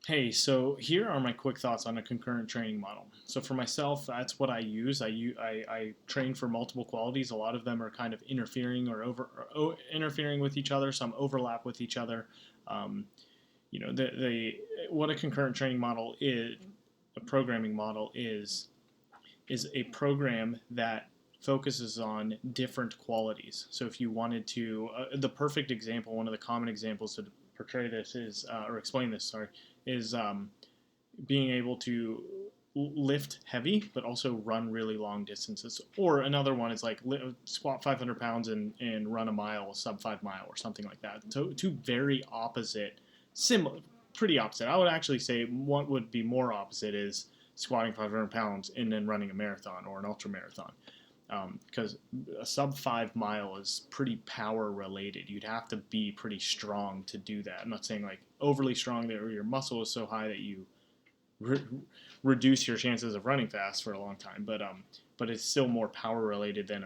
Hey, so here are my quick thoughts on a concurrent training model. So for myself, that's what I use. I train for multiple qualities. A lot of them are kind of interfering or interfering with each other. Some overlap with each other. Um, the what a concurrent training model is, a programming model is a program that focuses on different qualities. So if you wanted to, the perfect example, one of the common examples to portray this is, or explain this, sorry, is being able to lift heavy but also run really long distances. Or another one is like squat 500 pounds and run a mile, sub 5 mile, or something like that. So two very opposite, similar, pretty opposite. I would actually say what would be more opposite is squatting 500 pounds and then running a marathon or an ultra marathon. Because a sub 5 mile is pretty power related. You'd have to be pretty strong to do that. I'm not saying like overly strong that your muscle is so high that you re- reduce your chances of running fast for a long time, but it's still more power related than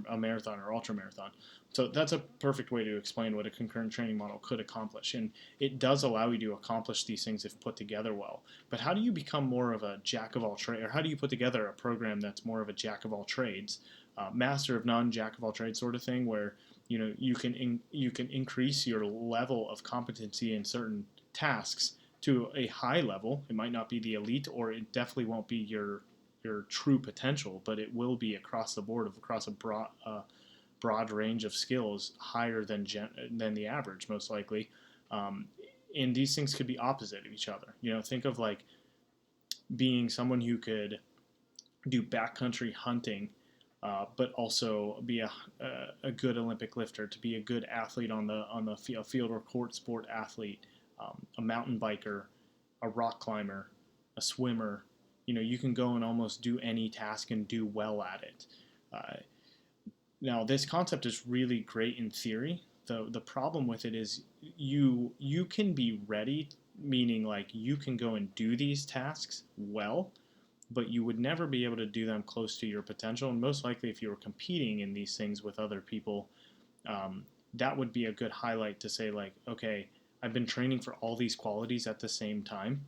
a marathon or ultra marathon. So that's a perfect way to explain what a concurrent training model could accomplish, and it does allow you to accomplish these things if put together well. But how do you become more of a jack of all trades, or how do you put together a program that's more of a jack of all trades, master of none, jack of all trades sort of thing, where you can increase your level of competency in certain tasks to a high level. It might not be the elite, or it definitely won't be your true potential, but it will be across the board, across a broad range of skills, higher than the average, most likely. Um, and these things could be opposite of each other. Think of like being someone who could do backcountry hunting, but also be a good Olympic lifter, to be a good athlete on the field or court sport athlete, a mountain biker, a rock climber, a swimmer. You can go and almost do any task and do well at it. Uh, Now, this concept is really great in theory. The problem with it is you can be ready, meaning like you can go and do these tasks well, but you would never be able to do them close to your potential. And most likely, if you were competing in these things with other people, um, that would be a good highlight to say, like, okay, I've been training for all these qualities at the same time.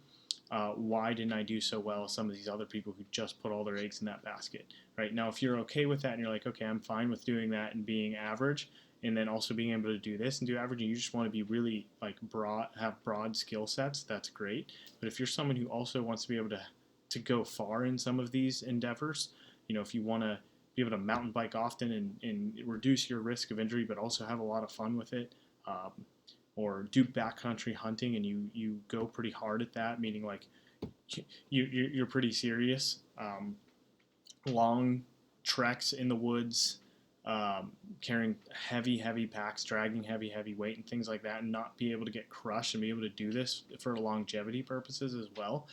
Why didn't I do so well as some of these other people who just put all their eggs in that basket? Right now, if you're okay with that and you're like, okay, I'm fine with doing that and being average, and then also being able to do this and do average, and you just want to be really like have broad skill sets, that's great. But if you're someone who also wants to be able to go far in some of these endeavors, if you want to be able to mountain bike often and reduce your risk of injury, but also have a lot of fun with it, um, or do backcountry hunting and you go pretty hard at that, meaning like you're pretty serious. Long treks in the woods, carrying heavy packs, dragging heavy weight and things like that, and not be able to get crushed and be able to do this for longevity purposes as well.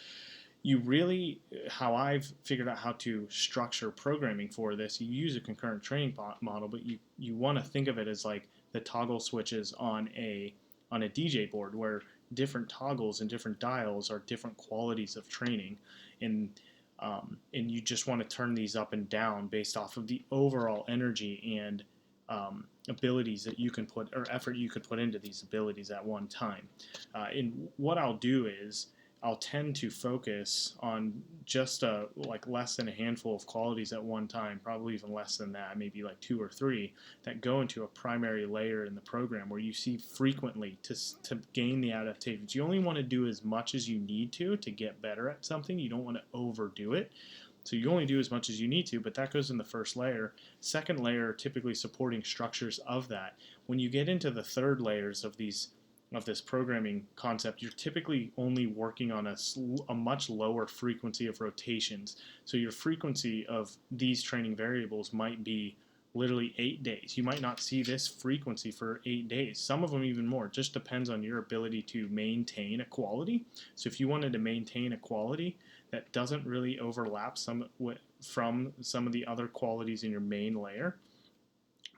You really, how I've figured out how to structure programming for this, you use a concurrent training model, but you want to think of it as like the toggle switches on a DJ board, where different toggles and different dials are different qualities of training, and and you just want to turn these up and down based off of the overall energy and abilities that you can put, or effort you could put into these abilities at one time. And what I'll do is I'll tend to focus on just like less than a handful of qualities at one time, probably even less than that, maybe like two or three, that go into a primary layer in the program where you see frequently to gain the adaptations. You only want to do as much as you need to get better at something. You don't want to overdo it. So you only do as much as you need to, but that goes in the first layer. Second layer, typically supporting structures of that. When you get into the third layers of this programming concept, you're typically only working on a much lower frequency of rotations. So your frequency of these training variables might be literally 8 days. You might not see this frequency for 8 days. Some of them even more. It just depends on your ability to maintain a quality. So if you wanted to maintain a quality that doesn't really overlap from some of the other qualities in your main layer,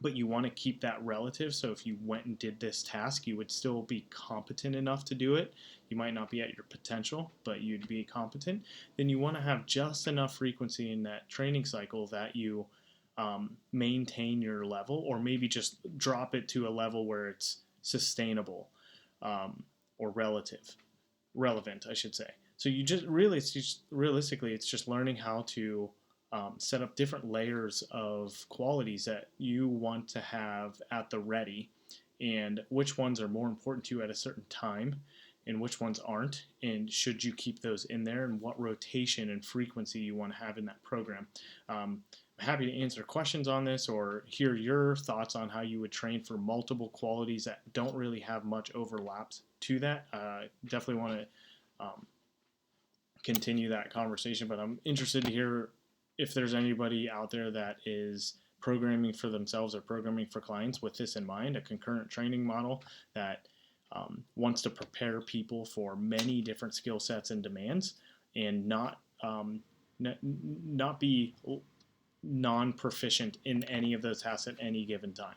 but you want to keep that relative. So if you went and did this task, you would still be competent enough to do it. You might not be at your potential, but you'd be competent. Then you want to have just enough frequency in that training cycle that you maintain your level, or maybe just drop it to a level where it's sustainable, or relative. relevant, I should say. So you just really, it's just, realistically, it's just learning how to set up different layers of qualities that you want to have at the ready, and which ones are more important to you at a certain time, and which ones aren't, and should you keep those in there, and what rotation and frequency you want to have in that program. I'm happy to answer questions on this or hear your thoughts on how you would train for multiple qualities that don't really have much overlaps to that. Definitely want to continue that conversation, but I'm interested to hear if there's anybody out there that is programming for themselves or programming for clients with this in mind, a concurrent training model that wants to prepare people for many different skill sets and demands, and not be non-proficient in any of those tasks at any given time.